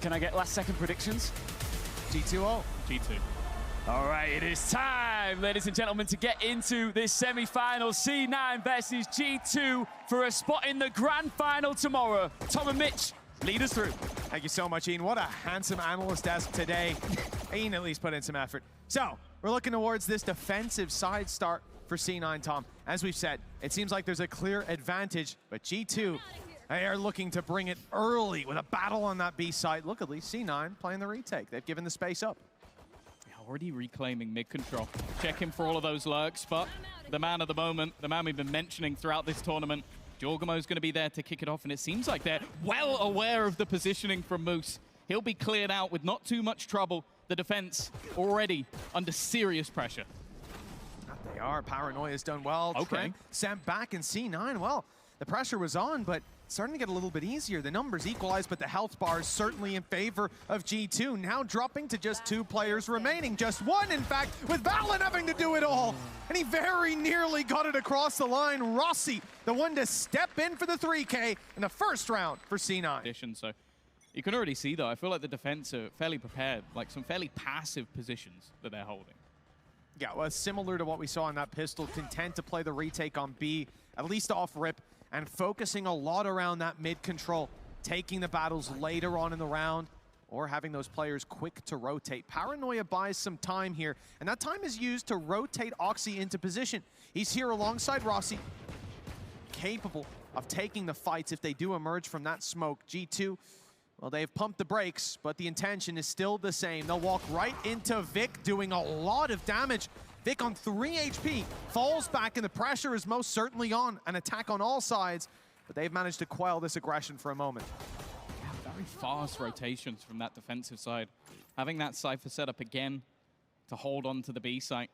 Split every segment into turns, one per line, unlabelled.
Can I get last second predictions?
G2-0.
G2.
All right, it is time, ladies and gentlemen, to get into this semi-final. C9 versus G2 for a spot in the grand final tomorrow. Tom and Mitch, lead us through.
Thank you so much, Ian. What a handsome analyst desk today. Ian at least put in some effort. So, we're looking towards this defensive side start for C9, Tom. As we've said, it seems like there's a clear advantage, but G2, they are looking to bring it early with a battle on that B side. Look, at least C9 playing the retake. They've given the space up.
Already reclaiming mid control. Checking for all of those lurks, but the man of the moment, the man we've been mentioning throughout this tournament, Jorgamo's going to be there to kick it off, and it seems like they're well aware of the positioning from Moose. He'll be cleared out with not too much trouble. The defense already under serious pressure.
They are. Paranoia's done well.
Okay.
Trent sent back in C9. Well, the pressure was on, but starting to get a little bit easier. The numbers equalized, but the health bar is certainly in favor of G2. Now dropping to just 2 players remaining. Just 1, in fact, with Valen having to do it all. And he very nearly got it across the line. Rossi, the one to step in for the 3K in the first round for C9.
So you can already see, though, I feel like the defense are fairly prepared, like some fairly passive positions that they're holding.
Yeah, well, similar to what we saw on that pistol, content to play the retake on B, at least off rip, and focusing a lot around that mid control, taking the battles later on in the round, or having those players quick to rotate. Paranoia buys some time here, and that time is used to rotate Oxy into position. He's here alongside Rossi, capable of taking the fights if they do emerge from that smoke. G2, well, they've pumped the brakes, but the intention is still the same. They'll walk right into Vic, doing a lot of damage. Vic on 3 HP, falls back, and the pressure is most certainly on. An attack on all sides, but they've managed to quell this aggression for a moment.
Yeah, very fast rotations from that defensive side. Having that Cypher set up again to hold on to the B site.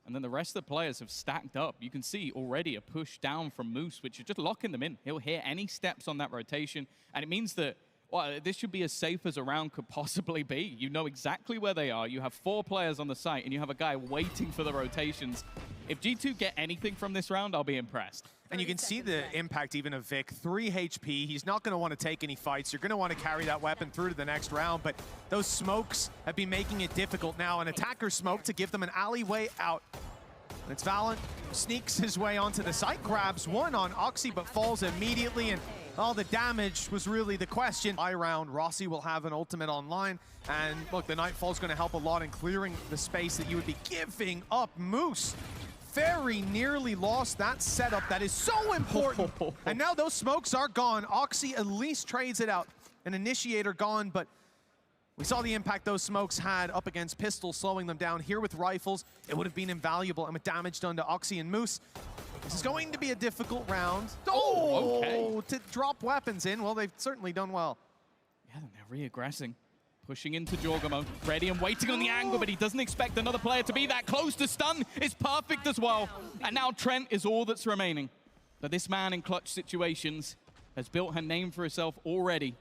And then the rest of the players have stacked up. You can see already a push down from Moose, which is just locking them in. He'll hear any steps on that rotation, and it means that well, this should be as safe as a round could possibly be. You know exactly where they are. You have 4 players on the site, and you have a guy waiting for the rotations. If G2 get anything from this round, I'll be impressed.
And you can see the impact even of Vic. 3 HP. He's not going to want to take any fights. You're going to want to carry that weapon through to the next round, but those smokes have been making it difficult now. An attacker smoke to give them an alleyway out. And it's Valen, sneaks his way onto the site, grabs one on Oxy, but falls immediately, and all the damage was really the question. Round, Rossi will have an ultimate online, and look, the Nightfall's going to help a lot in clearing the space that you would be giving up. Moose very nearly lost that setup that is so important, and now those smokes are gone. Oxy at least trades it out. An initiator gone, but we saw the impact those smokes had up against pistols, slowing them down. Here with rifles, it would have been invaluable, and with damage done to Oxy and Moose, this is going to be a difficult round. Oh, okay. To drop weapons in, well, they've certainly done well.
Yeah, they're re-aggressing. Pushing into Jorgamo, ready and waiting on the angle, but he doesn't expect another player to be that close. To stun is perfect as well. And now Trent is all that's remaining. But this man in clutch situations has built her name for herself already.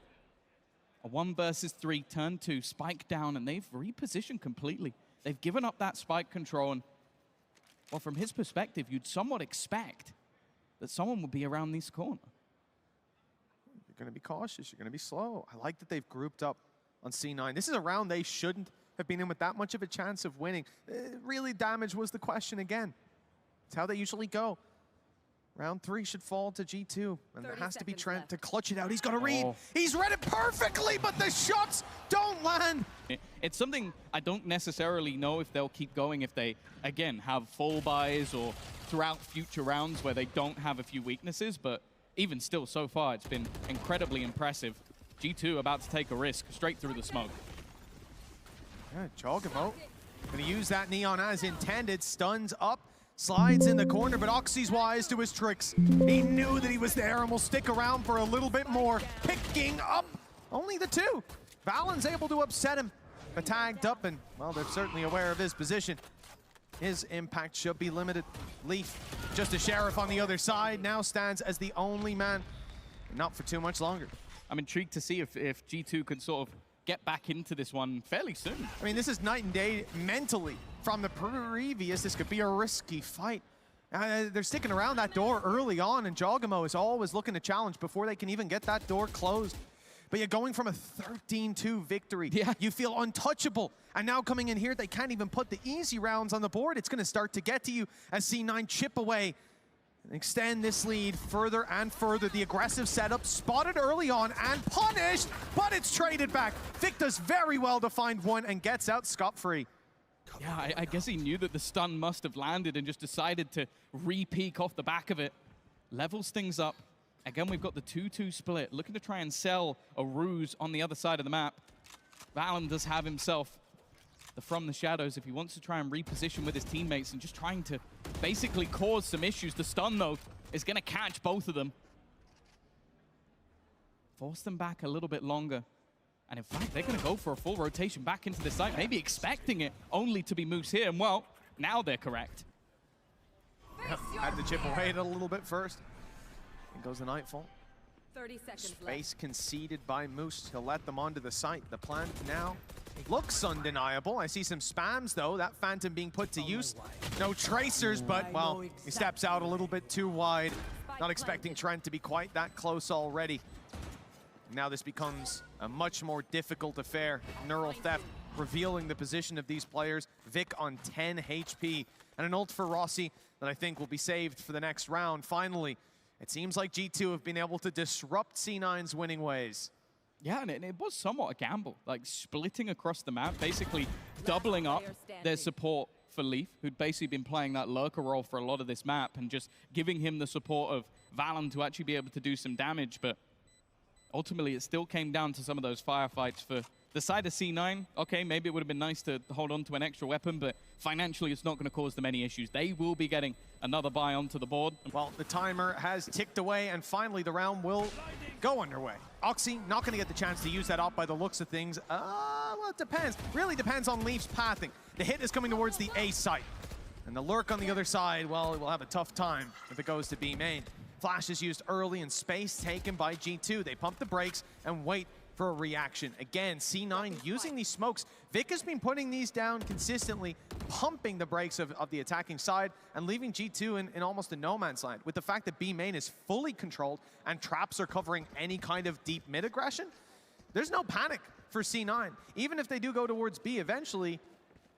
A 1 versus 3, turn 2, spike down, and they've repositioned completely. They've given up that spike control, and well, from his perspective, you'd somewhat expect that someone would be around this corner.
You're going to be cautious. You're going to be slow. I like that they've grouped up on C9. This is a round they shouldn't have been in with that much of a chance of winning. Really, damage was the question again. It's how they usually go. Round 3 should fall to G2, and there has to be Trent to clutch it out. He's got to read. He's read it perfectly, but the shots don't land.
It's something I don't necessarily know if they'll keep going if they, again, have full buys or throughout future rounds where they don't have a few weaknesses, but even still, so far, it's been incredibly impressive. G2 about to take a risk straight through the smoke.
Yeah, Jorgamo going to use that Neon as intended, stuns up. Slides in the corner, but Oxy's wise to his tricks. He knew that he was there and will stick around for a little bit more. Picking up only the 2. Valen's able to upset him. But tagged up, and, well, they're certainly aware of his position. His impact should be limited. Leaf, just a sheriff on the other side, now stands as the only man. Not for too much longer.
I'm intrigued to see if G2 can sort of get back into this one fairly soon.
I mean, this is night and day mentally. From the previous, this could be a risky fight. They're sticking around that door early on, and Jorgamo is always looking to challenge before they can even get that door closed. but you're going from a 13-2 victory.
Yeah.
You feel untouchable. And now coming in here, they can't even put the easy rounds on the board. It's going to start to get to you as C9 chip away and extend this lead further and further. The aggressive setup spotted early on and punished, but it's traded back. Vic does very well to find one and gets out scot-free.
Yeah, I guess he knew that the stun must have landed and just decided to re-peek off the back of it. Levels things up. Again, we've got the 2-2 split, looking to try and sell a ruse on the other side of the map. Valen does have himself the From the Shadows if he wants to try and reposition with his teammates and just trying to basically cause some issues. The stun, though, is going to catch both of them. Force them back a little bit longer. And in fact, they're going to go for a full rotation back into the site, maybe expecting it only to be Moose here. And well, now they're correct.
Had to chip away it a little bit first. In goes the Nightfall.
30 seconds
Space conceded by Moose. He'll let them onto the site. The plant now looks undeniable. I see some spams, though. That Phantom being put to use. No tracers, but, well, he steps out a little bit too wide. Not expecting Trent to be quite that close already. Now this becomes a much more difficult affair. Neural Theft revealing the position of these players. Vic on 10 HP. And an ult for Rossi that I think will be saved for the next round. Finally, it seems like G2 have been able to disrupt C9's winning ways.
Yeah, and it was somewhat a gamble, like splitting across the map, basically doubling up their support for Leaf, who'd basically been playing that lurker role for a lot of this map, and just giving him the support of Valen to actually be able to do some damage. But ultimately, it still came down to some of those firefights for the side of C9. Okay, maybe it would have been nice to hold on to an extra weapon, but financially, it's not going to cause them any issues. They will be getting another buy onto the board.
Well, the timer has ticked away, and finally the round will go underway. Oxy not going to get the chance to use that up by the looks of things. Well, it depends. Really depends on Leaf's pathing. The hit is coming towards the A site. And the lurk on the other side, well, it will have a tough time if it goes to B main. Flash is used early and space taken by G2. They pump the brakes and wait for a reaction. Again, C9 using these smokes. Vic has been putting these down consistently, pumping the brakes of the attacking side and leaving G2 in almost a no man's land. With the fact that B main is fully controlled and traps are covering any kind of deep mid aggression, there's no panic for C9. Even if they do go towards B eventually,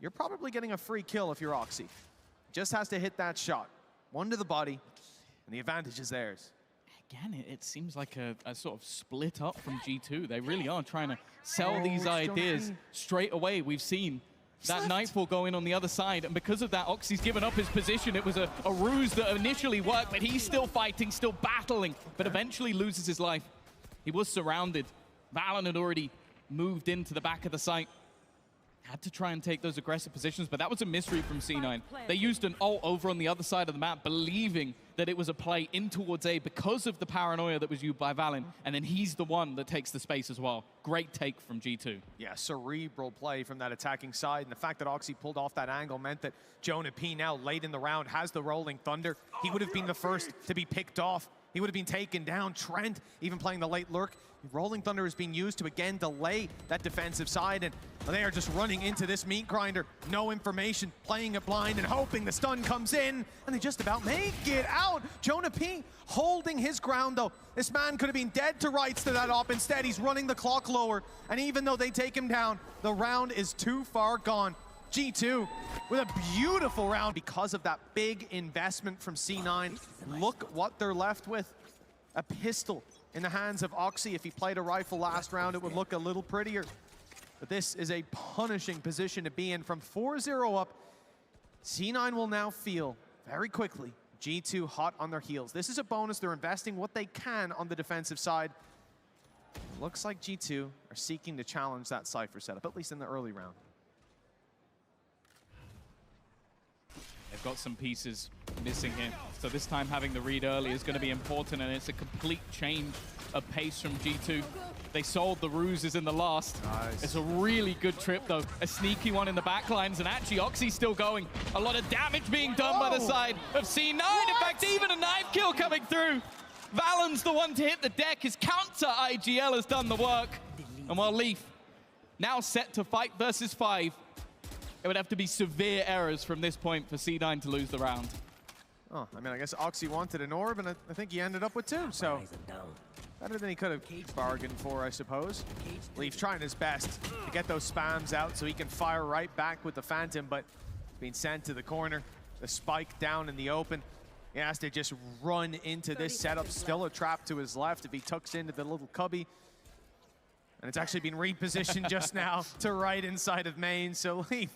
you're probably getting a free kill if you're Oxy. Just has to hit that shot. One to the body, and the advantage is theirs.
Again, it seems like a sort of split up from G2. They really are trying to sell these ideas straight away. We've seen that Nightfall go in on the other side, and because of that, Oxy's given up his position. It was a ruse that initially worked, but he's still fighting, still battling, but eventually loses his life. He was surrounded. Valen had already moved into the back of the site. Had to try and take those aggressive positions, but that was a misread from C9. They used an ult over on the other side of the map, believing that it was a play in towards A because of the paranoia that was used by Valen, and then he's the one that takes the space as well. Great take from G2.
Yeah, cerebral play from that attacking side, and the fact that Oxy pulled off that angle meant that Jonah P now late in the round has the Rolling Thunder. He would have been the first to be picked off. He would have been taken down. Trent even playing the late lurk. Rolling Thunder is being used to again delay that defensive side, and they are just running into this meat grinder. No information, playing it blind and hoping the stun comes in, and they just about make it out. Jonah P holding his ground though. This man could have been dead to rights to that op. Instead, he's running the clock lower, and even though they take him down, the round is too far gone. G2 with a beautiful round because of that big investment from C9. Look what they're left with. A pistol in the hands of Oxy. If he played a rifle last round, it would look a little prettier. But this is a punishing position to be in. From 4-0 up, C9 will now feel very quickly G2 hot on their heels. This is a bonus. They're investing what they can on the defensive side. Looks like G2 are seeking to challenge that Cypher setup, at least in the early round.
They've got some pieces missing here. So this time having the read early is going to be important, and it's a complete change of pace from G2. They sold the ruses in the last.
Nice.
It's a really good trip, though. A sneaky one in the backlines, and actually Oxy's still going. A lot of damage being done by the side of C9. In fact, even a knife kill coming through. Valen's the one to hit the deck. His counter IGL has done the work. And while Leaf now set to 5 versus 5, it would have to be severe errors from this point for C9 to lose the round.
Oh, I mean, I guess Oxy wanted an orb, and I think he ended up with 2, so Better than he could have bargained for, I suppose. Leaf trying his best to get those spams out so he can fire right back with the Phantom, but being sent to the corner. The spike down in the open. He has to just run into this setup. Still a trap to his left if he tucks into the little cubby. And it's actually been repositioned just now to right inside of main. So Leaf,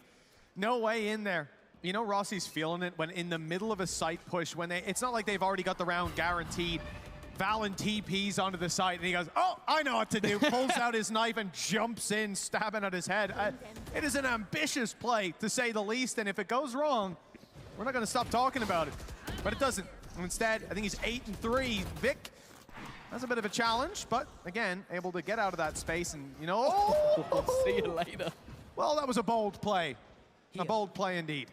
no way in there. You know Rossi's feeling it when in the middle of a site push, when it's not like they've already got the round guaranteed. Valen TPs onto the site and he goes, oh, I know what to do. Pulls out his knife and jumps in, stabbing at his head. It is an ambitious play, to say the least. And if it goes wrong, we're not going to stop talking about it. But it doesn't. Instead, I think he's 8-3. Vic has a bit of a challenge, but again, able to get out of that space and, you know, oh!
See you later.
Well, that was a bold play. A bold play indeed.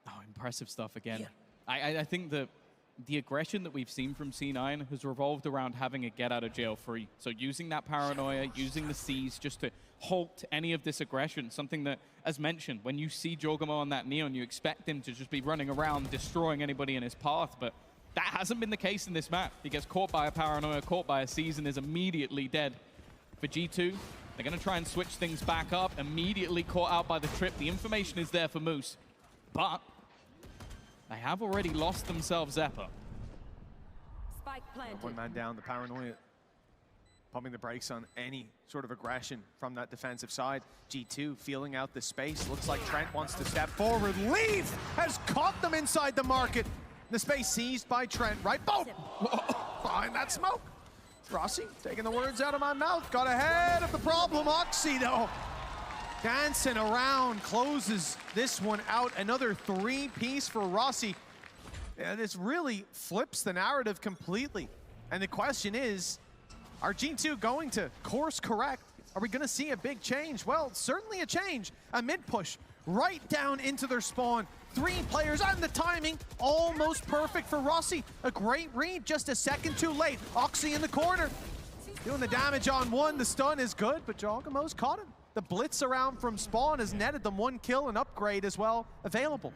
Oh, impressive stuff again. I think that the aggression that we've seen from C9 has revolved around having a get out of jail free. So using that paranoia, using the C's just to halt any of this aggression. Something that, as mentioned, when you see Jorgamo on that Neon, you expect him to just be running around, destroying anybody in his path. But that hasn't been the case in this map. He gets caught by a paranoia, caught by a C's, and is immediately dead. For G2, they're going to try and switch things back up, immediately caught out by the trip. The information is there for Moose. But they have already lost themselves Xeppaa.
Spike planted.
One man down, the paranoia pumping the brakes on any sort of aggression from that defensive side. G2 feeling out the space. Looks like Trent wants to step forward. Leaf has caught them inside the market. The space seized by Trent, right? Boom! Behind that smoke. Rossi taking the words out of my mouth. Got ahead of the problem. Oxy, though, dancing around, closes this one out. Another 3-piece for Rossi. Yeah, this really flips the narrative completely. And the question is, are G2 going to course correct? Are we going to see a big change? Well, certainly a change. A mid push right down into their spawn. 3 players, and the timing almost perfect for Rossi. A great read, just a second too late. Oxy in the corner, doing the damage on one. The stun is good, but Jorgamo's caught him. The blitz around from spawn has netted them 1 kill, and upgrade as well available.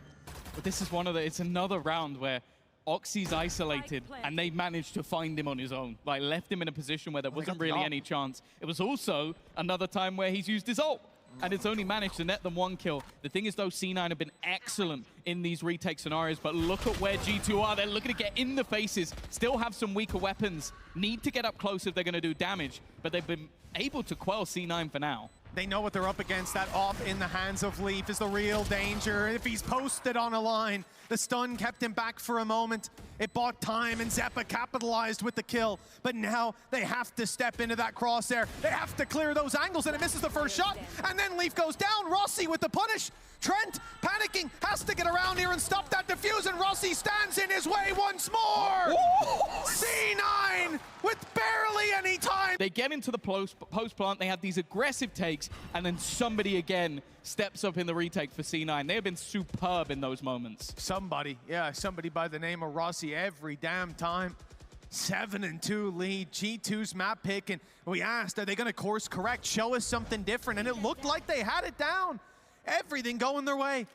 But this is it's another round where Oxy's isolated and they managed to find him on his own. Like, left him in a position where there wasn't really any chance. It was also another time where he's used his ult and it's only managed to net them 1 kill. The thing is, though, C9 have been excellent in these retake scenarios, but look at where G2 are. They're looking to get in the faces, still have some weaker weapons, need to get up close if they're going to do damage, but they've been able to quell C9 for now.
They know what they're up against. That off in the hands of Leaf is the real danger. If he's posted on a line, the stun kept him back for a moment. It bought time, and Xeppaa capitalized with the kill. But now they have to step into that crosshair. They have to clear those angles, and it misses the first shot. And then Leaf goes down. Rossi with the punish. Trent, panicking, has to get around here and stop that defuse, and Rossi stands in his way once more! C9 with barely any time!
They get into the post plant, they have these aggressive takes, and then somebody again steps up in the retake for C9. They have been superb in those moments.
Somebody by the name of Rossi every damn time. 7-2 lead, G2's map pick, and we asked, are they gonna course correct, show us something different, and it looked like they had it down. Everything going their way.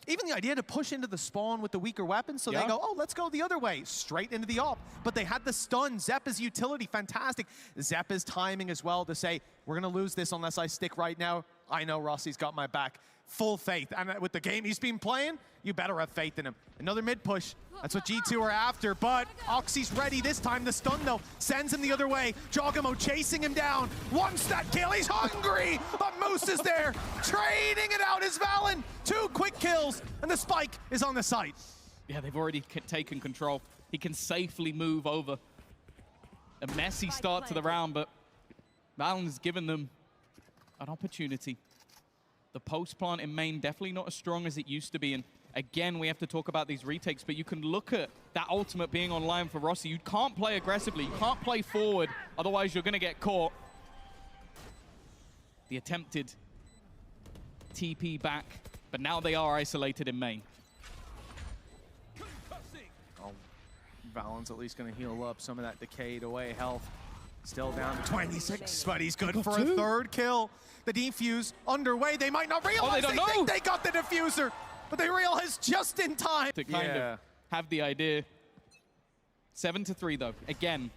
Even the idea to push into the spawn with the weaker weapons, so they go, oh, let's go the other way, straight into the op. But they had the stun, Xeppaa's utility, fantastic. Xeppaa's timing as well to say, we're gonna lose this unless I stick right now. I know Rossi's got my back. Full faith, and with the game he's been playing, you better have faith in him. Another mid push, that's what G2 are after, but Oxy's ready this time. The stun, though, sends him the other way. Jorgamo chasing him down, wants that kill, he's hungry, but Moose is there, trading it out as Valen. 2 quick kills, and the spike is on the site.
Yeah, they've already taken control. He can safely move over. A messy start to the round, but Valen's given them an opportunity. The post plant in main definitely not as strong as it used to be, and again, we have to talk about these retakes, but you can look at that ultimate being online for Rossi. You can't play aggressively, you can't play forward, otherwise you're gonna get caught. The attempted TP back, but now they are isolated in main.
Oh, Valen's at least gonna heal up some of that decayed away health. Still down to 26, but he's good for a 3rd kill. The defuse underway. They might not realize they think they got the diffuser, but they realize just in time.
To kind of have the idea. 7-3 though. Again,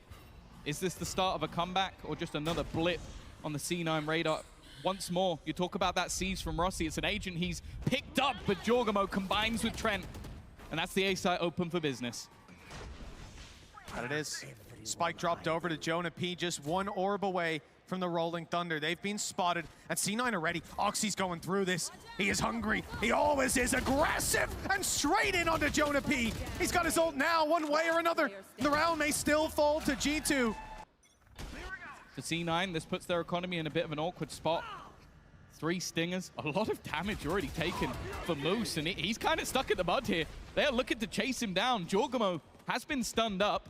Is this the start of a comeback or just another blip on the C9 radar? Once more, you talk about that siege from Rossi. It's an agent he's picked up, but Jorgamo combines with Trent. And that's the A site open for business.
That it is. Spike dropped over to Jonah P, just one orb away from the Rolling Thunder. They've been spotted, and C9 are ready. Oxy's going through this. He is hungry. He always is aggressive, and straight in onto Jonah P. He's got his ult now, one way or another. The round may still fall to G2.
For C9, this puts their economy in a bit of an awkward spot. 3 stingers, a lot of damage already taken for Moose, and he's kind of stuck in the mud here. They are looking to chase him down. Jorgamo has been stunned up.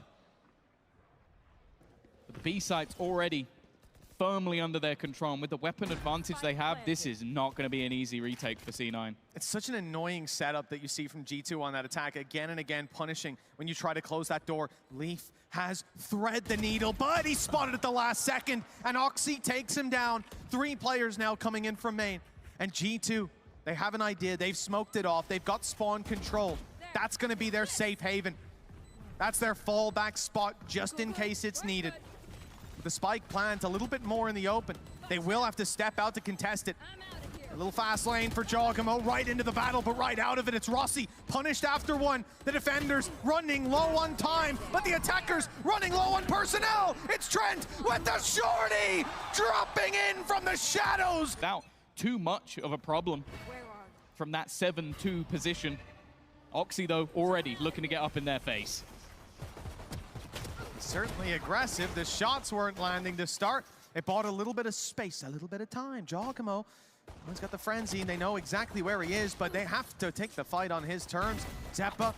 But the B site's already firmly under their control, and with the weapon advantage they have, this is not going to be an easy retake for C9.
It's such an annoying setup that you see from G2 on that attack, again and again punishing when you try to close that door. Leaf has thread the needle, but he's spotted at the last second, and Oxy takes him down. 3 players now coming in from main, and G2, they have an idea. They've smoked it off. They've got spawn control. That's going to be their safe haven. That's their fallback spot just in case it's needed. The spike plant a little bit more in the open. They will have to step out to contest it. A little fast lane for Jorgamo, right into the battle, but right out of it, it's Rossi, punished after one. The defenders running low on time, but the attackers running low on personnel. It's Trent with the shorty, dropping in from the shadows.
Now, too much of a problem from that 7-2 position. Oxy, though, already looking to get up in their face.
Certainly aggressive. The shots weren't landing to start. It bought a little bit of space, a little bit of time. Jorgamo, he's got the frenzy, and they know exactly where he is, but they have to take the fight on his terms. Xeppaa,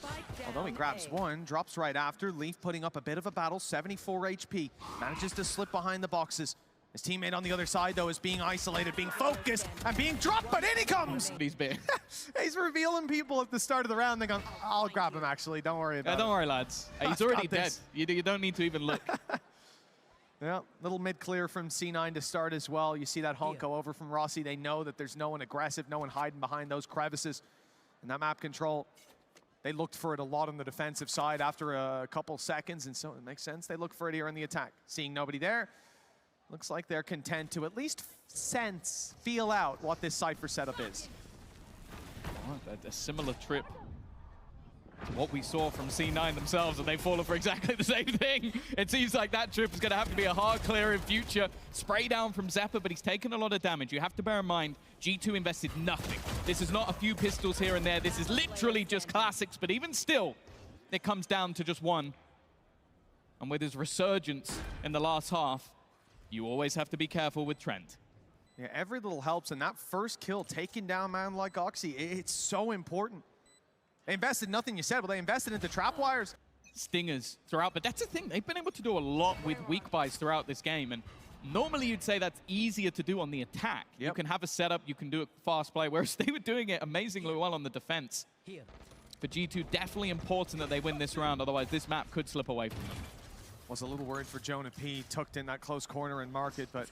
although he grabs one, drops right after. Leaf putting up a bit of a battle, 74 HP. Manages to slip behind the boxes. His teammate on the other side, though, is being isolated, being focused, and being dropped, but in he comes!
He's big.
He's revealing people at the start of the round. They're going, I'll grab him, actually. Don't worry about it.
Don't worry, lads. He's already dead. You don't need to even look.
Yeah, little mid-clear from C9 to start as well. You see that honk go over from Rossi. They know that there's no one aggressive, no one hiding behind those crevices. And that map control, they looked for it a lot on the defensive side after a couple seconds, and so it makes sense. They look for it here on the attack. Seeing nobody there, looks like they're content to at least feel out what this Cypher setup is.
A similar trip to what we saw from C9 themselves, and they've fallen for exactly the same thing. It seems like that trip is going to have to be a hard clear in future. Spray down from Xeppaa, but he's taken a lot of damage. You have to bear in mind, G2 invested nothing. This is not a few pistols here and there. This is literally just classics, but even still, it comes down to just one. And with his resurgence in the last half, you always have to be careful with Trent.
Yeah, every little helps, and that first kill, taking down man like Oxy, it's so important. They invested nothing, you said, but they invested into trap wires.
Stingers throughout, but that's the thing. They've been able to do a lot with weak buys throughout this game, and normally you'd say that's easier to do on the attack. Yep. You can have a setup, you can do a fast play, whereas they were doing it amazingly well on the defense. For G2, definitely important that they win this round, otherwise this map could slip away from them.
Was a little worried for Jonah P, tucked in that close corner and market, but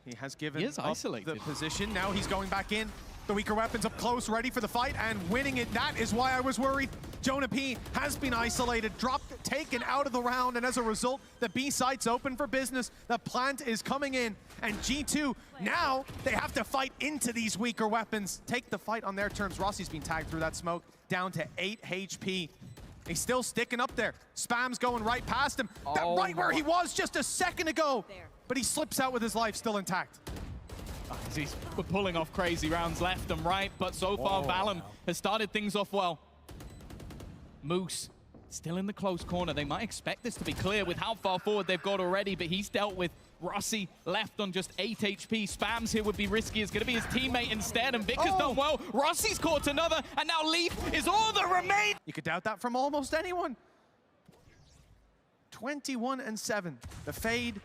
he has given up the position. Now he's going back in. The weaker weapons up close, ready for the fight, and winning it. That is why I was worried. Jonah P has been isolated, dropped, taken out of the round, and as a result, the B site's open for business. The plant is coming in, and G2, now they have to fight into these weaker weapons. Take the fight on their terms. Rossi's been tagged through that smoke, down to 8 HP. He's still sticking up there. Spam's going right past him. Right where he was just a second ago. But he slips out with his life still intact.
He's pulling off crazy rounds left and right, but so far Valen has started things off well. Moose still in the close corner. They might expect this to be clear with how far forward they've got already, but he's dealt with. Rossi left on just 8 HP. Spams here would be risky. It's going to be his teammate instead, and Vic has done well. Rossi's caught another, and now Leaf is all that remains.
You could doubt that from almost anyone. 21-7. The Fade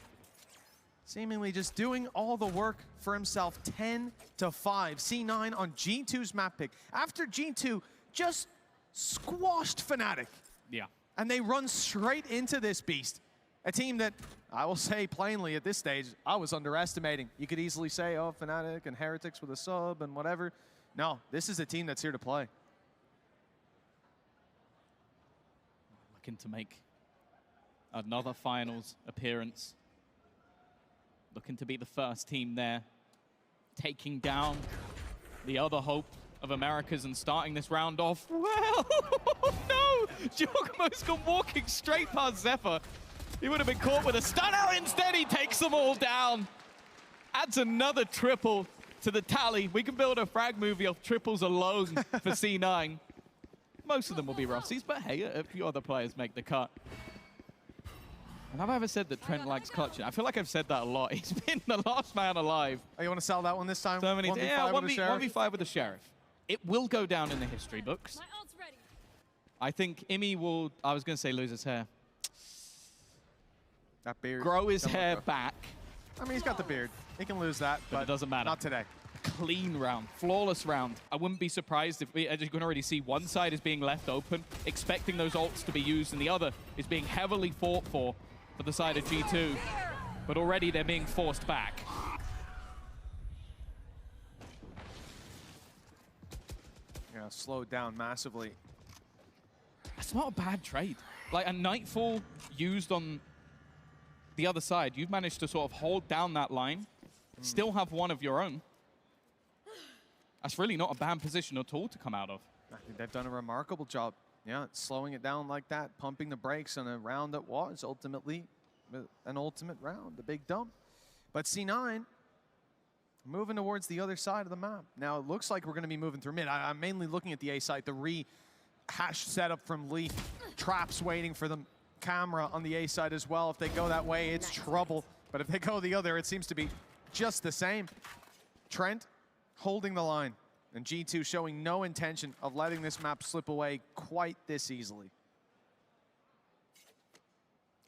seemingly just doing all the work for himself. 10-5. C9 on G2's map pick. After G2 just squashed Fnatic.
Yeah.
And they run straight into this beast. A team that, I will say plainly at this stage, I was underestimating. You could easily say, oh, Fnatic and Heretics with a sub and whatever. No, this is a team that's here to play.
Looking to make Another finals appearance. Looking to be the first team there. Taking down the other hope of Americas and starting this round off. Well, no! Jorgamo's gone walking straight past Xepher. He would have been caught with a stunner. Instead, he takes them all down. Adds another triple to the tally. We can build a frag movie off triples alone for C9. Most of them will be Rossies, but hey, a few other players make the cut. And have I ever said that Trent likes clutching? I feel like I've said that a lot. He's been the last man alive.
Oh, you want to sell that one this time?
So many,
1v5
yeah,
with the Sheriff?
1v5 with the Sheriff. It will go down in the history books.
My ult's ready.
I think Imi will, I was going to say lose his hair.
That beard.
Grow his
Don't
hair
look
back.
I mean, he's got the beard. He can lose that,
But it doesn't matter.
Not today.
Clean round, flawless round. I wouldn't be surprised if as you can already see, one side is being left open, expecting those ults to be used, and the other is being heavily fought for the side of G2. But already they're being forced back.
Yeah, slowed down massively.
That's not a bad trade. Like a Nightfall used on the other side, you've managed to sort of hold down that line, still have one of your own. That's really not a bad position at all to come out of.
I think they've done a remarkable job. Yeah, slowing it down like that, pumping the brakes on a round that was ultimately an ultimate round, the big dump. But C9 moving towards the other side of the map. Now it looks like we're going to be moving through mid. I'm mainly looking at the A side, the rehash setup from Leaf, traps waiting for the camera on the A side as well. If they go that way, it's trouble. But if they go the other, it seems to be just the same. Trent holding the line, and G2 showing no intention of letting this map slip away quite this easily.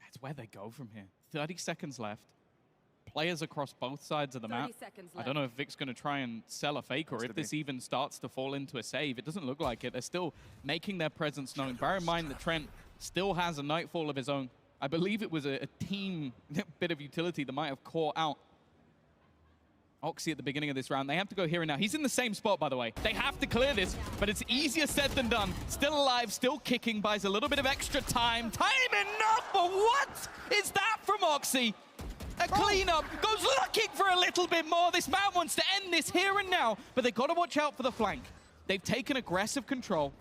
That's where they go from here. 30 seconds left. Players across both sides of the map.
30 seconds
I don't know if Vic's going to try and sell a fake or if this even starts to fall into a save. It doesn't look like it. They're still making their presence known. Bear in mind that Trent still has a Nightfall of his own. I believe it was a team bit of utility that might have caught out Oxy at the beginning of this round. They have to go here and now. He's in the same spot, by the way. They have to clear this, but it's easier said than done. Still alive, still kicking, buys a little bit of extra time. Time enough, but what is that from Oxy? A cleanup, goes looking for a little bit more. This man wants to end this here and now, but they've got to watch out for the flank. They've taken aggressive control.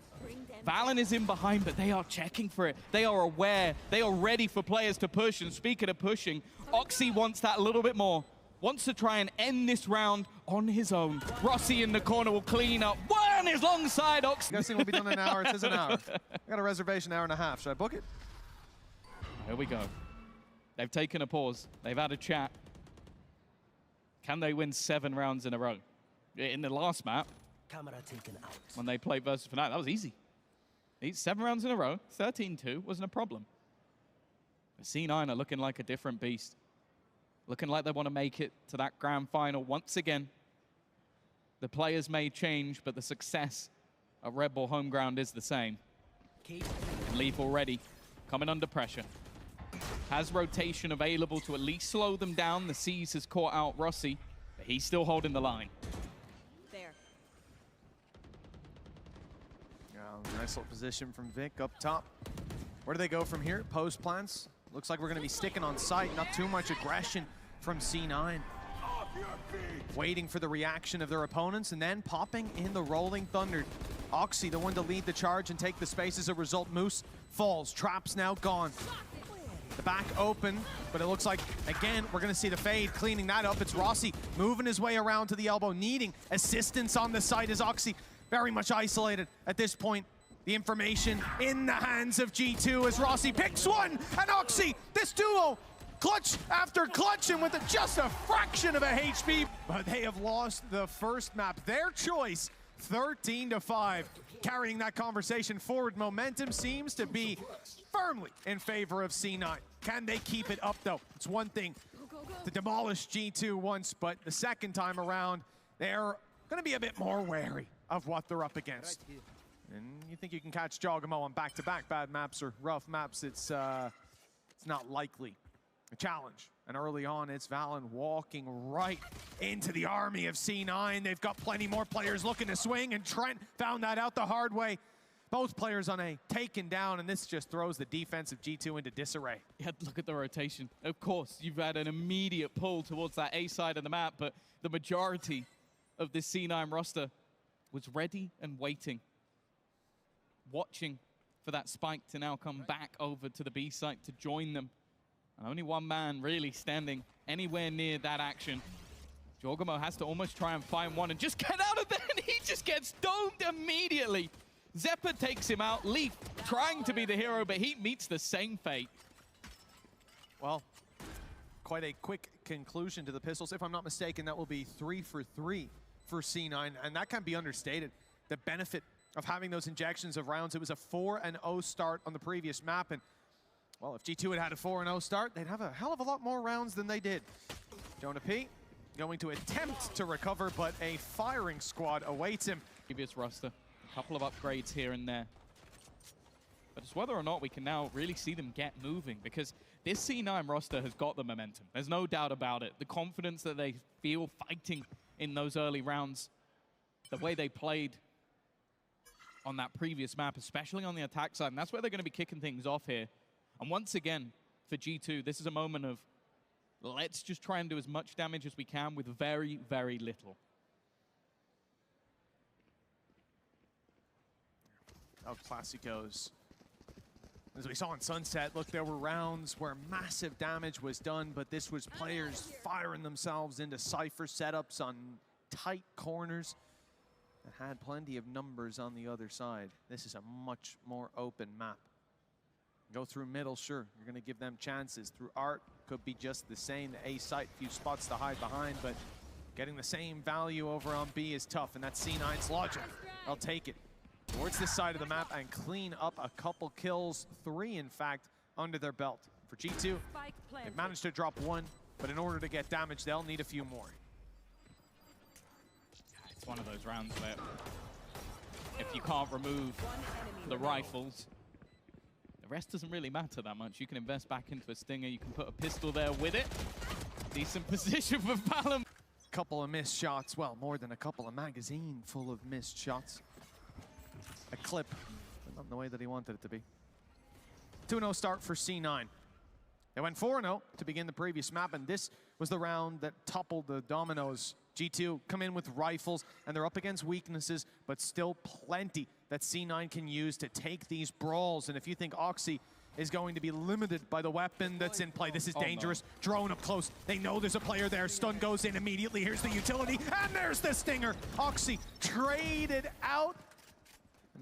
Valen is in behind, but they are checking for it. They are aware. They are ready for players to push, and speaking of pushing, Oxy wants that a little bit more. Wants to try and end this round on his own. Rossi in the corner will clean up. One is alongside Oxy.
Guessing will be done in an hour. It says an hour. I got a reservation, hour and a half. Should I book it?
Here we go. They've taken a pause. They've had a chat. Can they win 7 rounds in a row? In the last map,
Camera taken out.
when they played versus Fnatic, that was easy. 7 rounds in a row, 13-2, wasn't a problem. But C9 are looking like a different beast. Looking like they want to make it to that grand final once again. The players may change, but the success at Red Bull home ground is the same. And Leaf already coming under pressure. Has rotation available to at least slow them down. The Seas has caught out Rossi, but he's still holding the line.
There.
Nice little position from Vic up top. Where do they go from here? Post plants. Looks like we're going to be sticking on site. Not too much aggression from C9. Waiting for the reaction of their opponents and then popping in the Rolling Thunder. Oxy, the one to lead the charge and take the space as a result. Moose falls. Traps now gone. The back open, but it looks like, again, we're going to see the fade cleaning that up. It's Rossi moving his way around to the elbow, needing assistance on the side as Oxy very much isolated at this point. The information in the hands of G2 as Rossi picks one, and Oxy, this duo, clutch after clutch, and with just a fraction of a HP. But they have lost the first map. Their choice, 13-5. Carrying that conversation forward, momentum seems to be firmly in favor of C9. Can they keep it up, though? It's one thing to demolish G2 once, but the second time around, they're going to be a bit more wary of what they're up against. And you think you can catch Jogamo on back-to-back bad maps or rough maps, it's not likely. A challenge. And early on, it's Valen walking right into the army of C9. They've got plenty more players looking to swing, and Trent found that out the hard way. Both players on A taken down, and this just throws the defense of G2 into disarray.
Yeah, look at the rotation. Of course, you've had an immediate pull towards that A side of the map, but the majority of this C9 roster was ready and waiting, watching for that spike to now come back over to the B site to join them. And only one man really standing anywhere near that action. Jorgamo has to almost try and find one and just get out of there, and he just gets domed immediately. Xeppaa takes him out. Leaf trying to be the hero, but he meets the same fate.
Well, quite a quick conclusion to the pistols. If I'm not mistaken, that will be 3 for 3 for C9, and that can't be understated. The benefit of having those injections of rounds. It was a 4-0 start on the previous map, and well, if G2 had a 4-0 start, they'd have a hell of a lot more rounds than they did. Jonah P going to attempt to recover, but a firing squad awaits him.
Previous roster, a couple of upgrades here and there. But it's whether or not we can now really see them get moving, because this C9 roster has got the momentum. There's no doubt about it. The confidence that they feel fighting in those early rounds, the way they played on that previous map, especially on the attack side, and that's where they're going to be kicking things off here. And once again, for G2, this is a moment of let's just try and do as much damage as we can with very, very little.
El Clásicos. As we saw on Sunset, look, there were rounds where massive damage was done, but this was players firing themselves into Cypher setups on tight corners that had plenty of numbers on the other side. This is a much more open map. Go through middle, sure, you're going to give them chances. Through art, could be just the same. The A site, few spots to hide behind, but getting the same value over on B is tough, and that's C9's logic. I'll take it. Towards this side of the map and clean up a couple kills, 3 in fact, under their belt. For G2, they've managed to drop 1, but in order to get damage, they'll need a few more.
It's one of those rounds where if you can't remove the rifles, the rest doesn't really matter that much. You can invest back into a Stinger, you can put a pistol there with it. Decent position for Balam.
Couple of missed shots, well, more than a couple, a magazine full of missed shots. A clip, but not in the way that he wanted it to be. 2-0 start for C9. They went 4-0 to begin the previous map, and this was the round that toppled the dominoes. G2 come in with rifles, and they're up against weaknesses, but still plenty that C9 can use to take these brawls. And if you think Oxy is going to be limited by the weapon that's in play, this is dangerous. No. Drone up close. They know there's a player there. Stun goes in immediately. Here's the utility, and there's the Stinger. Oxy traded out.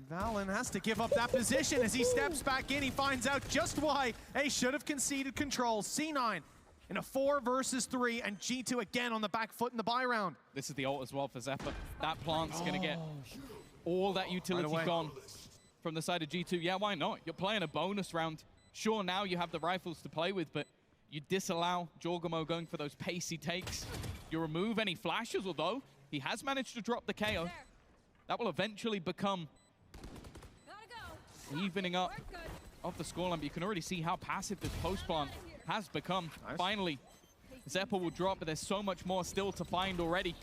Valen has to give up that position as he steps back in. He finds out just why they should have conceded control. C9 in a 4 versus 3, and G2 again on the back foot in the buy round.
This is the ult as well for Xeppaa. That plant's going to get all that utility gone from the side of G2. Yeah, why not? You're playing a bonus round. Sure, now you have the rifles to play with, but you disallow Jorgamo going for those pacey takes. You remove any flashes, although he has managed to drop the KO. That will eventually become evening up of the scoreline, but you can already see how passive this post plant has become. Nice. Finally, Xeppaa will drop, but there's so much more still to find already.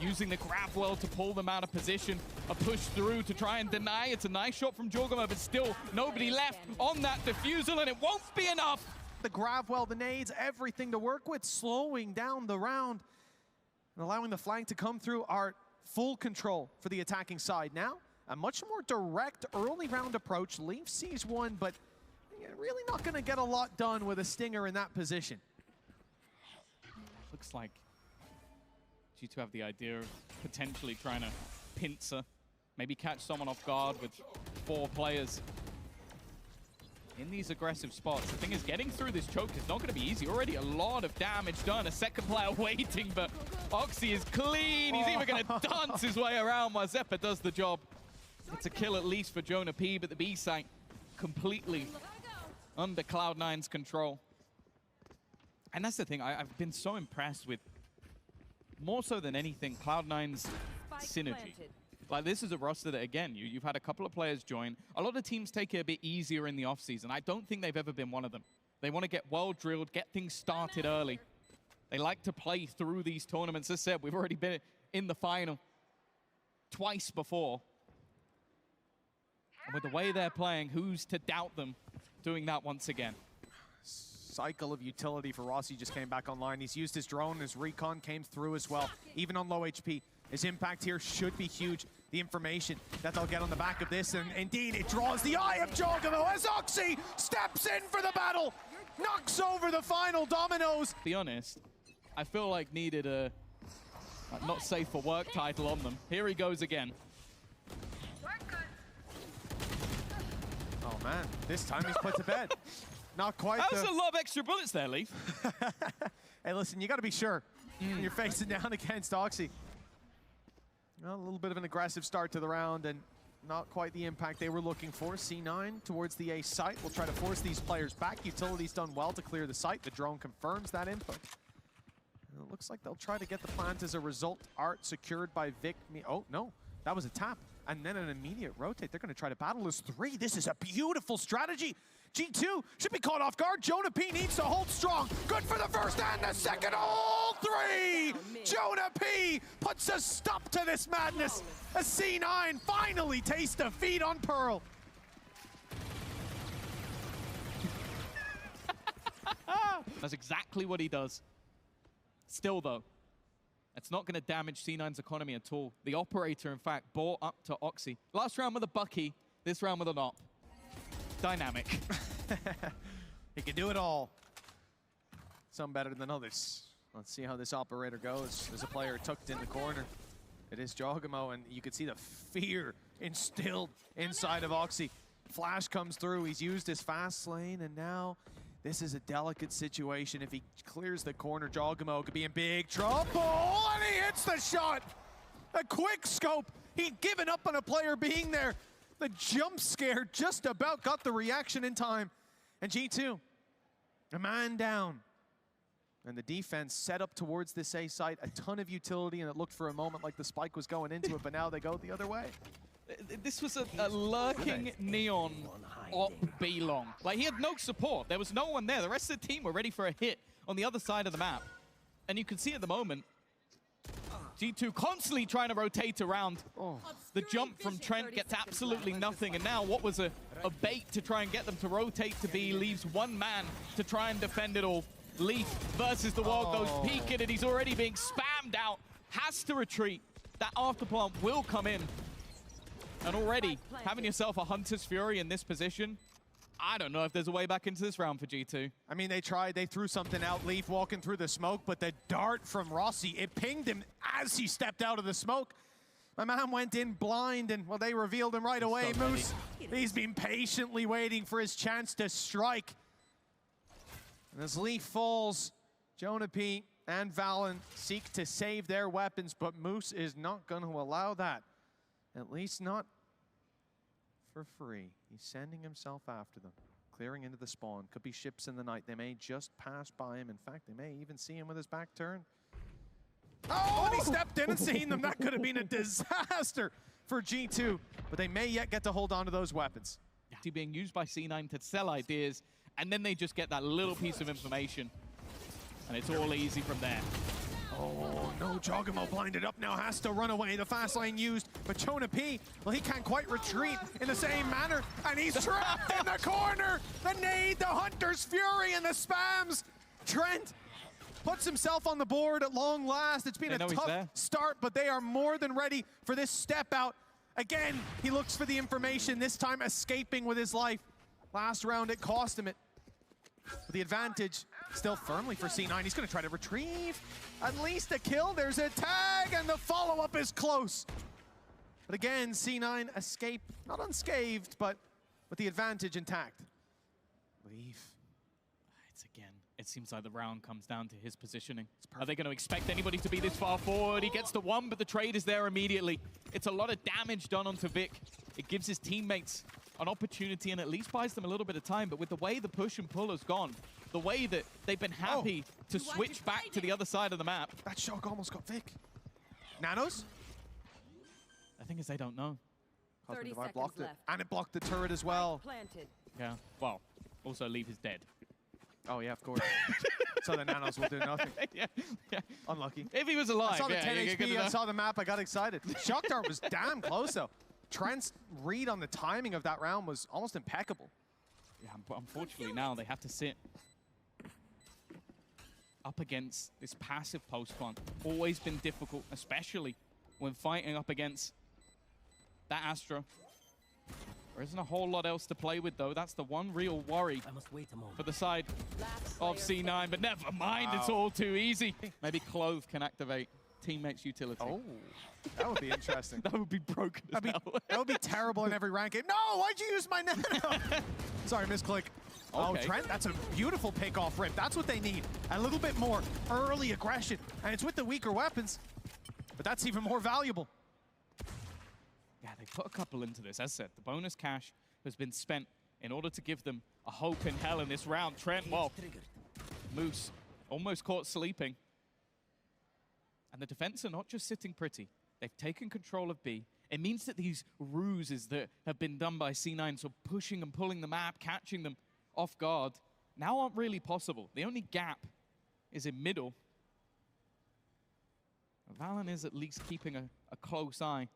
Using the grab well to pull them out of position. A push through to try and deny. It's a nice shot from Jorgamo, but still nobody left on that defusal, and it won't be enough.
The grab well, the nades, everything to work with, slowing down the round and allowing the flank to come through. Art, full control for the attacking side now. A much more direct early round approach. Leaf sees one, but really not going to get a lot done with a Stinger in that position.
Looks like G2 have the idea of potentially trying to pincer, maybe catch someone off guard with 4 players in these aggressive spots. The thing is, getting through this choke is not going to be easy. Already a lot of damage done. A second player waiting, but Oxy is clean. He's even going to dance his way around while Xeppaa does the job. It's a kill at least for Jonah P, but the B site completely under Cloud9's control. And that's the thing, I've been so impressed with, more so than anything, Cloud9's synergy. Like, this is a roster that, again, you've had a couple of players join. A lot of teams take it a bit easier in the offseason. I don't think they've ever been one of them. They want to get well-drilled, get things started early. They like to play through these tournaments. As I said, we've already been in the final twice before. And with the way they're playing, who's to doubt them doing that once again?
Cycle of utility for Rossi just came back online. He's used his drone, his recon came through as well, even on low HP. His impact here should be huge. The information that they'll get on the back of this, and indeed it draws the eye of Jogamo as Oxy steps in for the battle, knocks over the final dominoes.
To be honest, I feel like needed a not safe for work title on them. Here he goes again.
Oh man, this time he's put to bed. Not quite.
That was a lot of extra bullets there, Leaf.
Hey, listen, you got to be sure when you're facing down against Oxy. Well, a little bit of an aggressive start to the round and not quite the impact they were looking for. C9 towards the A site will try to force these players back. Utility's done well to clear the site. The drone confirms that input. And it looks like they'll try to get the plant as a result. Art secured by Vic. Oh, no, that was a tap. And then an immediate rotate. They're going to try to battle as 3. This is a beautiful strategy. G2 should be caught off guard. Jonah P needs to hold strong. Good for the first and the second. All 3! Jonah P puts a stop to this madness. A C9 finally taste defeat on Pearl.
That's exactly what he does. Still, though, it's not going to damage C9's economy at all. The operator, in fact, bought up to Oxy. Last round with a Bucky, this round with an op. Dynamic.
He can do it all. Some better than others. Let's see how this operator goes. There's a player tucked in the corner. It is Jogamo, and you can see the fear instilled inside of Oxy. Flash comes through. He's used his fast lane, and now this is a delicate situation. If he clears the corner, Jogamo could be in big trouble, and he hits the shot. A quick scope. He'd given up on a player being there. The jump scare just about got the reaction in time. And G2, a man down. And the defense set up towards this A site, a ton of utility, and it looked for a moment like the spike was going into it, but now they go the other way.
This was a lurking Neon op B long. Like, he had no support. There was no one there. The rest of the team were ready for a hit on the other side of the map. And you can see at the moment, G2 constantly trying to rotate around.
Oh.
The jump from Trent gets absolutely nothing, and now what was a bait to try and get them to rotate to B leaves one man to try and defend it all. Leaf versus the world goes peeking, and he's already being spammed out. Has to retreat. That afterplant will come in. And already, having yourself a Hunter's Fury in this position, I don't know if there's a way back into this round for G2.
I mean, they tried, they threw something out, Leaf walking through the smoke, but the dart from Rossi, it pinged him as he stepped out of the smoke. My man went in blind, and, well, they revealed him right away.
So
Moose, he's been patiently waiting for his chance to strike. And as Leaf falls, Jonah P and Valen seek to save their weapons, but Moose is not going to allow that. At least not for free. He's sending himself after them, clearing into the spawn. Could be ships in the night. They may just pass by him. In fact, they may even see him with his back turned. Oh, and he stepped in and seen them. That could have been a disaster for G2, but they may yet get to hold on to those weapons.
Being used by C9 to sell ideas, and then they just get that little piece of information, and it's all easy from there.
Oh, no, Jogamo blinded up now, has to run away. The fast lane used, but Jonah P, well, he can't quite retreat in the same manner, and he's trapped in the corner. The nade, the Hunter's Fury, and the spams. Trent puts himself on the board at long last. It's been a tough start, but they are more than ready for this step out. Again, he looks for the information, this time escaping with his life. Last round, it cost him it. But the advantage still firmly for C9. He's going to try to retrieve at least a kill. There's a tag, and the follow-up is close. But again, C9 escape, not unscathed, but with the advantage intact. Leaf.
It seems like the round comes down to his positioning. Are they going to expect anybody to be this far forward? He gets the one, but the trade is there immediately. It's a lot of damage done onto Vic. It gives his teammates an opportunity and at least buys them a little bit of time. But with the way the push and pull has gone, the way that they've been happy to switch back to the other side of the map.
That shock almost got Vic. Nanos?
The thing is, they don't know.
30
Divide
seconds
blocked it.
left.
And it blocked the turret as well.
Planted.
Yeah, well, also Leaf is dead.
Oh, yeah, of course. So the Nanos will do nothing.
yeah.
Unlucky.
If he was alive,
I saw the
yeah,
10
you're
HP,
gonna
I saw the map, I got excited. Shock dart was damn close, though. Trent's read on the timing of that round was almost impeccable.
Yeah, but unfortunately now they have to sit up against this passive post plant. Always been difficult, especially when fighting up against that Astra. There isn't a whole lot else to play with, though. That's the one real worry for the side of C9, but never mind, it's all too easy. Maybe Clove can activate teammates' utility.
Oh, that would be interesting.
That would be broken as hell.
That would be terrible in every rank game. No, why'd you use my nano? Sorry, misclick. Oh,
Okay.
Trent, that's a beautiful pick-off rip. That's what they need. A little bit more early aggression. And it's with the weaker weapons, but that's even more valuable.
Yeah, they put a couple into this. As said, the bonus cash has been spent in order to give them a hope in hell in this round. Trent, well, Moose almost caught sleeping. And the defense are not just sitting pretty. They've taken control of B. It means that these ruses that have been done by C9, so pushing and pulling the map, catching them off guard, now aren't really possible. The only gap is in middle. Valen is at least keeping a close eye.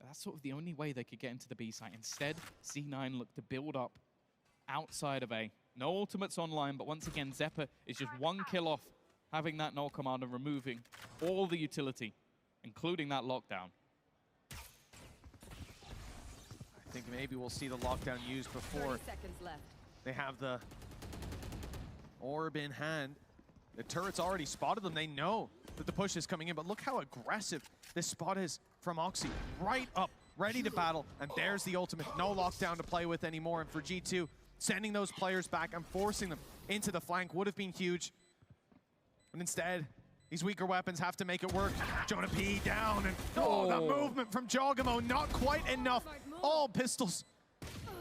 That's sort of the only way they could get into the B site. Instead, C9 look to build up outside of A. No ultimates online, but once again, Xeppaa is just one kill off having that null command and removing all the utility, including that lockdown.
I think maybe we'll see the lockdown used before
30 seconds left.
they have the orb in hand. The turret's already spotted them. They know that the push is coming in, but look how aggressive this spot is from Oxy. Right up, ready to battle, and there's the ultimate. No lockdown to play with anymore, and for G2, sending those players back and forcing them into the flank would have been huge. And instead, these weaker weapons have to make it work. Jonah P down, and that movement from Jogamo, not quite enough. All pistols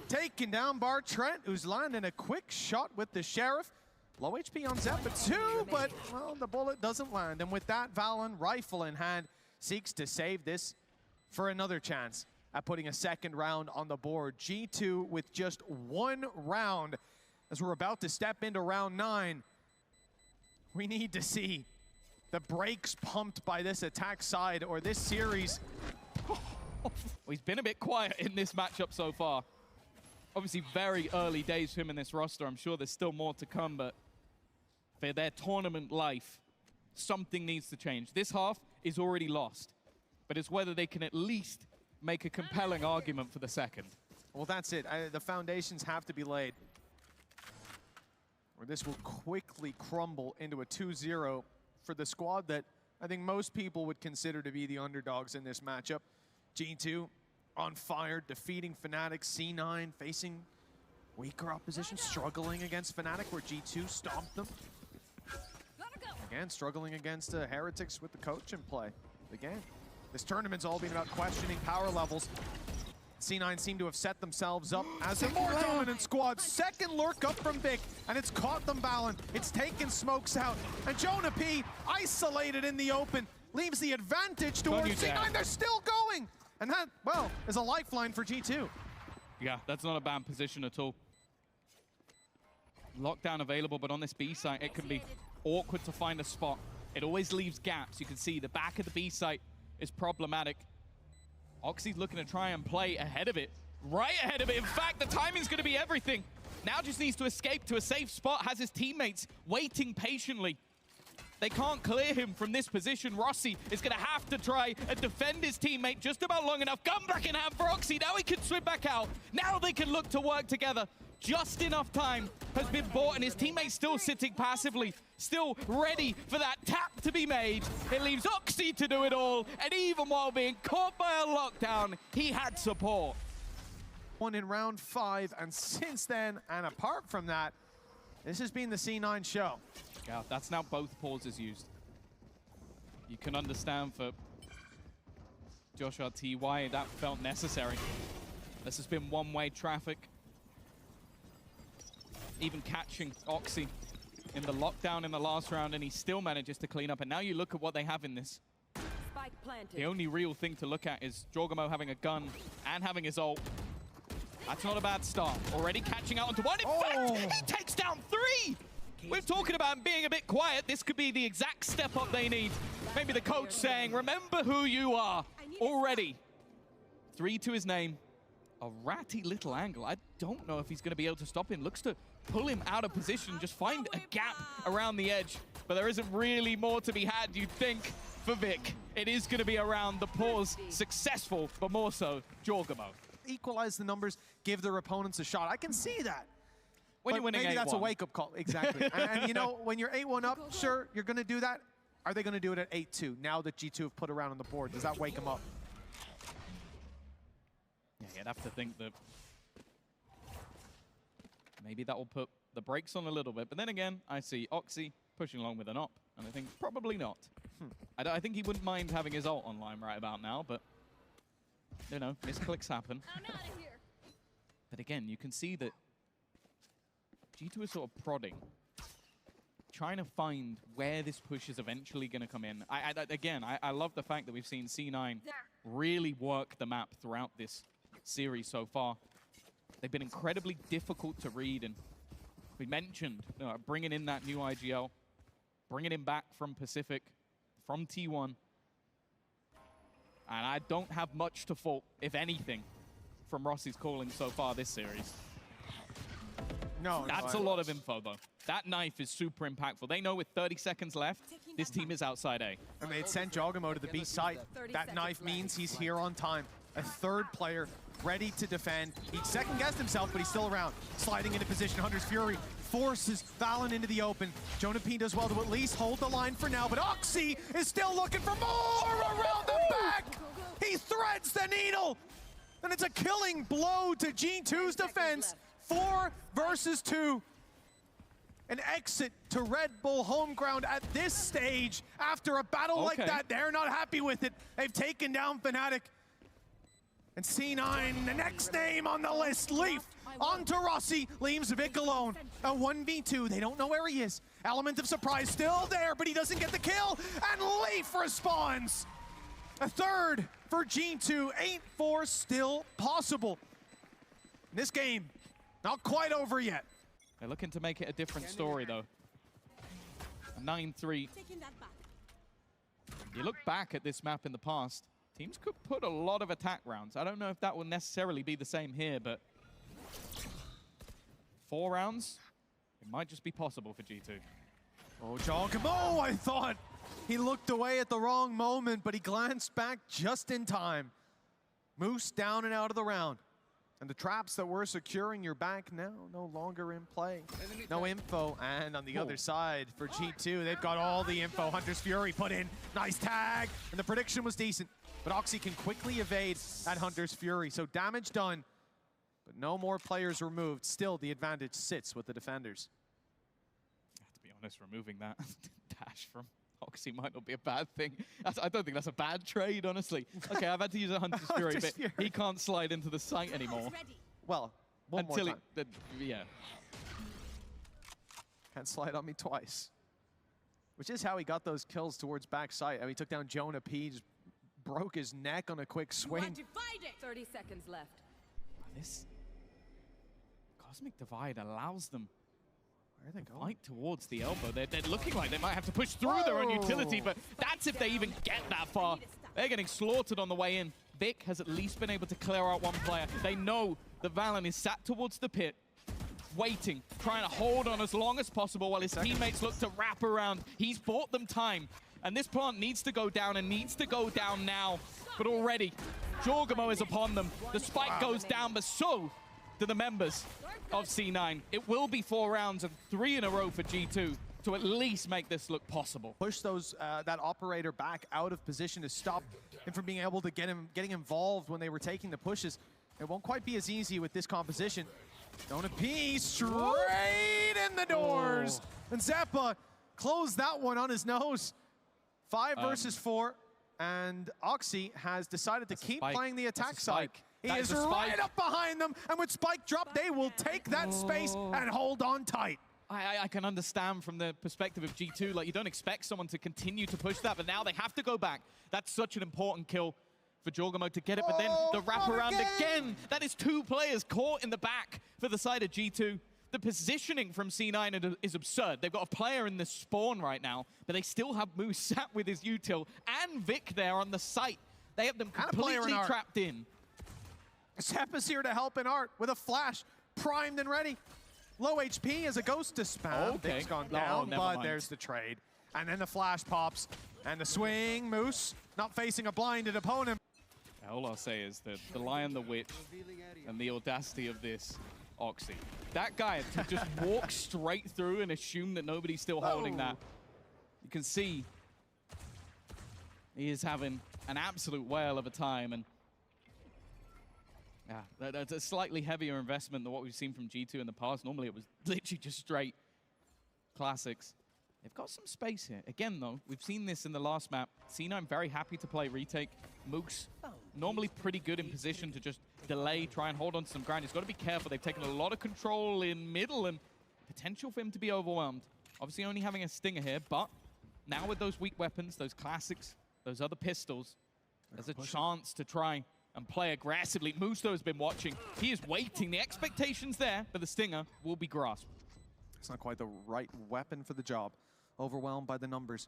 taken down by Trent, who's landing a quick shot with the Sheriff. Low HP on Xeppaa too, but well, the bullet doesn't land. And with that, Valen, rifle in hand, seeks to save this for another chance at putting a second round on the board. G2 with just one round as we're about to step into round 9. We need to see the brakes pumped by this attack side, or this series.
Well, he's been a bit quiet in this matchup so far. Obviously, very early days for him in this roster. I'm sure there's still more to come, but for their tournament life, something needs to change. This half is already lost, but it's whether they can at least make a compelling argument for the second.
Well, that's it. The foundations have to be laid, or this will quickly crumble into a 2-0 for the squad that I think most people would consider to be the underdogs in this matchup. G2 on fire, defeating Fnatic. C9 facing weaker opposition, struggling against Fnatic, where G2 stomped them. Again, struggling against Heretics with the coach in play. Again, this tournament's all been about questioning power levels. C9 seem to have set themselves up as a more dominant squad. Second lurk up from Vic, and it's caught them, Valen. It's taken smokes out, and Jonah P, isolated in the open, leaves the advantage towards C9. They're still going, and that, well, is a lifeline for G2.
Yeah, that's not a bad position at all. Lockdown available, but on this B site, it can be awkward to find a spot. It always leaves gaps. You can see the back of the B site is problematic. Oxy's looking to try and play ahead of it. Right ahead of it. In fact, the timing's going to be everything. Now just needs to escape to a safe spot, has his teammates waiting patiently. They can't clear him from this position. Rossi is going to have to try and defend his teammate just about long enough. Gun back in hand for Oxy. Now he can swim back out. Now they can look to work together. Just enough time has been bought, and his teammate's still sitting passively, still ready for that tap to be made. It leaves Oxy to do it all, and even while being caught by a lockdown, he had support.
One in round 5, and since then, and apart from that, this has been the C9 show.
Yeah, that's now both pauses used. You can understand for Josh RT why that felt necessary. This has been one-way traffic. Even catching Oxy in the lockdown in the last round, and he still manages to clean up. And now you look at what they have in this.
Spike planted.
The only real thing to look at is Jorgamo having a gun and having his ult. That's not a bad start. Already catching out onto one. In fact, he takes down 3! We're talking about being a bit quiet. This could be the exact step up they need. Maybe the coach saying, remember who you are already. 3 to his name. A ratty little angle. I don't know if he's going to be able to stop him. Looks to pull him out of position, just find a gap around the edge. But there isn't really more to be had, you'd think, for Vic. It is going to be around the pause. Successful, but more so, Jorgamo.
Equalize the numbers, give their opponents a shot. I can see that.
When you're winning
maybe
8-1.
that's a wake-up call. Exactly. and you know, when you're 8-1 up, sure, you're going to do that. Are they going to do it at 8-2 now that G2 have put around on the board? Does that wake them up?
Yeah, you'd have to think that maybe that will put the brakes on a little bit. But then again, I see Oxy pushing along with an op, and I think probably not. I think he wouldn't mind having his ult online right about now, but you know, misclicks happen. But again, you can see that G2 is sort of prodding, trying to find where this push is eventually going to come in. I love the fact that we've seen C9 really work the map throughout this series so far. They've been incredibly difficult to read, and we mentioned bringing in that new IGL, bringing him back from Pacific, from T1. And I don't have much to fault, if anything, from Rossi's calling so far this series.
No,
That's a lot of info, though. That knife is super impactful. They know with 30 seconds left, this team is outside A.
And they sent Jorgamo to the B site. That knife means he's here on time. A third player ready to defend. He second-guessed himself, but he's still around. Sliding into position, Hunter's Fury forces Valen into the open. Jonah P does well to at least hold the line for now, but Oxy is still looking for more around the back. He threads the needle, and it's a killing blow to G2's defense. 4 versus 2. An exit to Red Bull home ground at this stage. After a battle like that, they're not happy with it. They've taken down Fnatic. And C9, the next name on the list, Leaf, onto Rossi, leaves Vic alone. A 1v2, they don't know where he is. Element of surprise still there, but he doesn't get the kill, and Leaf responds. A third for G2, 8-4 still possible. This game, not quite over yet.
They're looking to make it a different story, though. A 9-3. You look back at this map in the past, teams could put a lot of attack rounds. I don't know if that will necessarily be the same here, but 4 rounds, it might just be possible for G2.
Oh, Jorgamo, I thought he looked away at the wrong moment, but he glanced back just in time. Moose down and out of the round. And the traps that were securing your back now no longer in play. No info, and on the other side for G2, they've got all the info. Hunter's Fury put in, nice tag, and the prediction was decent. But Oxy can quickly evade that Hunter's Fury, so damage done, but no more players removed. Still, the advantage sits with the defenders.
To be honest, removing that dash from Oxy might not be a bad thing. I don't think that's a bad trade, honestly. Okay, I've had to use a Hunter's Fury, but he can't slide into the site anymore.
Well, one more time.
Yeah.
Can't slide on me twice. Which is how he got those kills towards backside. I mean, he took down Jonah P, just broke his neck on a quick swing.
30 seconds left.
This Cosmic Divide allows them
Where are they going?
fight towards the elbow. They're looking like they might have to push through their own utility, but that's if they even get that far. They're getting slaughtered on the way in. Vic has at least been able to clear out one player. They know that Valen is sat towards the pit, waiting, trying to hold on as long as possible while his teammates look to wrap around. He's bought them time, and this plant needs to go down and needs to go down now. But already, Jorgamo is upon them. The spike goes down, but so do the members of C9. It will be 4 rounds and 3 in a row for G2 to at least make this look possible.
Push those that operator back out of position to stop him from being able to getting involved when they were taking the pushes. It won't quite be as easy with this composition. Jonah P straight in the doors. And Zeppa closed that one on his nose. 5 versus 4. And Oxy has decided to keep playing the attack side. He is right up behind them, and with Spike drop, they will take that space and hold on tight.
I can understand from the perspective of G2, like you don't expect someone to continue to push that, but now they have to go back. That's such an important kill for Jorgamo to get it, but then the wraparound again. That is 2 players caught in the back for the side of G2. the positioning from C9 is absurd. They've got a player in the spawn right now, but they still have Moose sat with his util and Vic there on the site. They have them completely trapped in.
Zep is here to help in Art with a flash, primed and ready. Low HP as a ghost to spam.
Okay.
Vic's gone
Oh,
down,
never
but
mind.
there's the trade. And then the flash pops, and the swing. Moose not facing a blinded opponent.
All I'll say is that the Lion, the Witch, and the audacity of this Oxy. That guy to just walk straight through and assume that nobody's still holding that. You can see he is having an absolute whale of a time, and yeah, that's a slightly heavier investment than what we've seen from G2 in the past. Normally it was literally just straight classics. They've got some space here. Again, though, we've seen this in the last map. C9 very happy to play retake. Moose normally pretty good in position to just delay, try and hold on to some ground. He's got to be careful. They've taken a lot of control in middle and potential for him to be overwhelmed. Obviously only having a Stinger here, but now with those weak weapons, those classics, those other pistols, there's a chance to try and play aggressively. Moose, though, has been watching. He is waiting. The expectations there, but the Stinger will be grasped.
It's not quite the right weapon for the job. Overwhelmed by the numbers.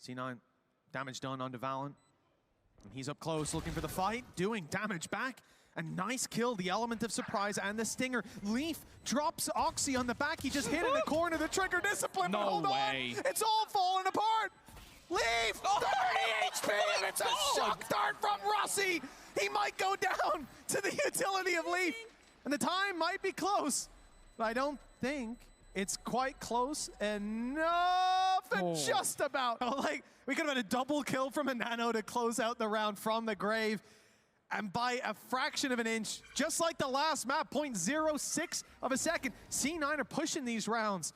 C9, damage done onto Valen. And he's up close looking for the fight, doing damage back. A nice kill, the element of surprise and the Stinger. Leaf drops Oxy on the back. He just hit in the corner, the trigger discipline.
No
but hold
way.
on, it's all falling apart. Leaf, 30 HP, and it's a shock dart from Rossi. He might go down to the utility of Leaf. And the time might be close, but I don't think it's quite close enough, and just about. Like, we could have had a double kill from a Nano to close out the round from the grave. And by a fraction of an inch, just like the last map, 0.06 of a second, C9 are pushing these rounds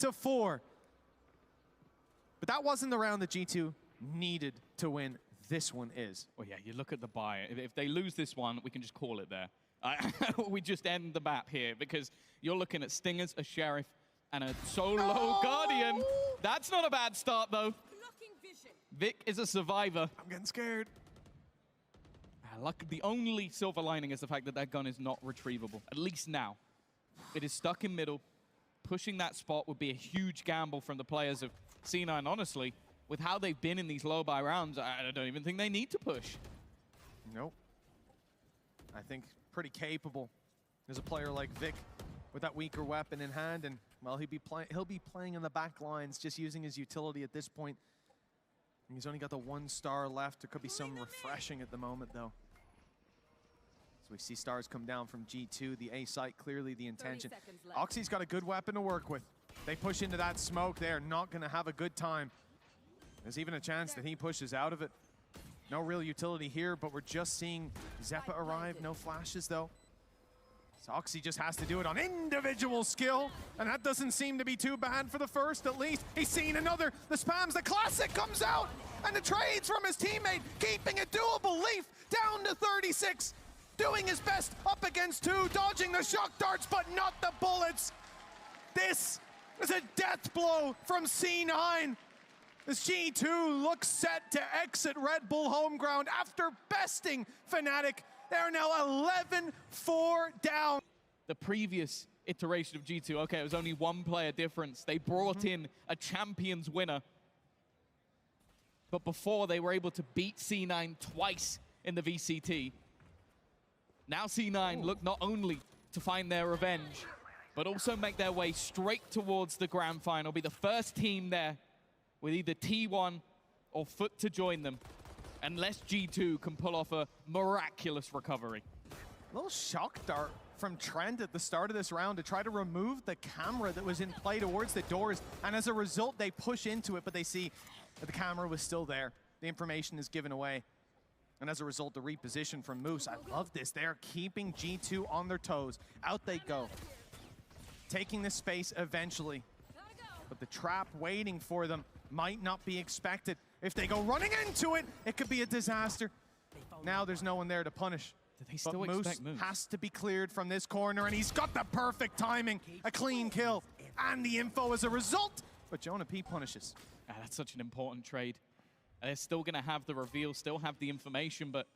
10-4. But that wasn't the round that G2 needed to win. This one is.
Well, yeah, you look at the buy. If they lose this one, we can just call it there. We just end the map here because you're looking at Stingers, a Sheriff, and a solo Guardian. That's not a bad start, though. Vic is a survivor.
I'm getting scared.
The only silver lining is the fact that that gun is not retrievable, at least now. It is stuck in middle. Pushing that spot would be a huge gamble from the players of C9, honestly. With how they've been in these low buy rounds, I don't even think they need to push.
Nope. I think pretty capable. There's a player like Vic with that weaker weapon in hand, and well, he'll be playing in the back lines, just using his utility at this point. And he's only got the 1 star left. There could be some refreshing at the moment, though. So we see stars come down from G2. The A site, clearly the intention. Oxy's got a good weapon to work with. They push into that smoke. They are not going to have a good time. There's even a chance that he pushes out of it. No real utility here, but we're just seeing Zeppa arrive. No flashes, though. So Oxy just has to do it on individual skill, and that doesn't seem to be too bad for the first, at least. He's seen another. The spams, the classic comes out, and the trades from his teammate, keeping it doable. Leaf down to 36, doing his best up against 2, dodging the shock darts, but not the bullets. This is a death blow from C9. As G2 looks set to exit Red Bull home ground after besting Fnatic. They're now 11-4 down.
The previous iteration of G2, okay, it was only 1 player difference. They brought in a champions winner. But before, they were able to beat C9 twice in the VCT. Now C9 look not only to find their revenge, but also make their way straight towards the grand final. Be the first team there with either T1 or Foot to join them, unless G2 can pull off a miraculous recovery.
Little shock dart from Trent at the start of this round to try to remove the camera that was in play towards the doors, and as a result, they push into it, but they see that the camera was still there. The information is given away, and as a result, the reposition from Moose. I love this. They are keeping G2 on their toes. Out they go, taking the space eventually, but the trap waiting for them might not be expected. If they go running into it, it could be a disaster. Now there's no one there to punish.
Do they still
but
expect Moose
has to be cleared from this corner, and he's got the perfect timing. A clean kill, and the info as a result. But Jonah P punishes.
That's such an important trade. They're still going to have the reveal, still have the information, but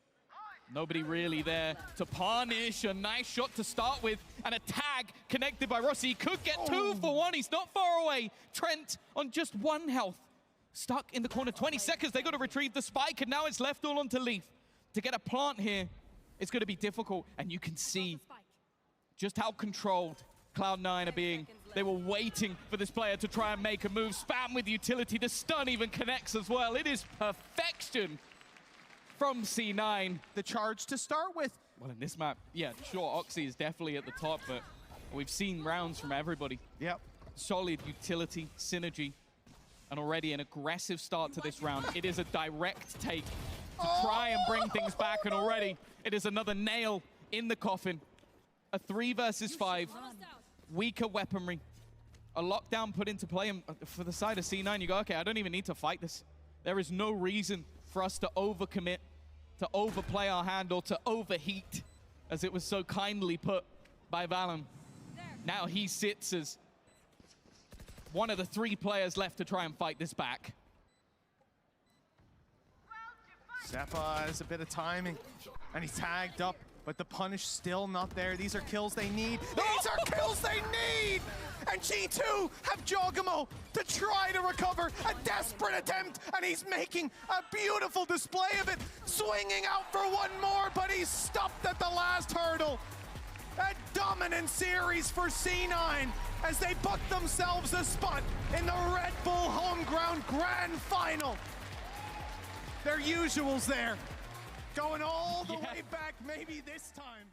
nobody really there to punish. A nice shot to start with, and a tag connected by Rossi. He could get 2 for 1. He's not far away. Trent on just 1 health. Stuck in the corner, 20 seconds. They got to retrieve the spike, and now it's left all onto Leaf. To get a plant here, it's going to be difficult, and you can see just how controlled Cloud9 are being. They were waiting for this player to try and make a move. Spam with utility. The stun even connects as well. It is perfection from C9.
The charge to start with.
Well, in this map, yeah, sure, Oxy is definitely at the top, but we've seen rounds from everybody.
Yep.
Solid utility, synergy, and already an aggressive start to this round. It is a direct take to try and bring things back, and already it is another nail in the coffin. A 3 versus 5, weaker weaponry, a lockdown put into play, and for the side of C9, you go, okay, I don't even need to fight this. There is no reason for us to overcommit, to overplay our hand, or to overheat, as it was so kindly put by Valen. Now he sits as one of the 3 players left to try and fight this back.
Xeppaa has a bit of timing, and he's tagged up, but the punish still not there. These are kills they need. These are kills they need! And G2 have Jawgemo to try to recover. A desperate attempt, and he's making a beautiful display of it. Swinging out for 1 more, but he's stopped at the last hurdle. A dominant series for C9 as they book themselves a spot in the Red Bull home ground grand final. Their usuals there, going all the way back, maybe this time.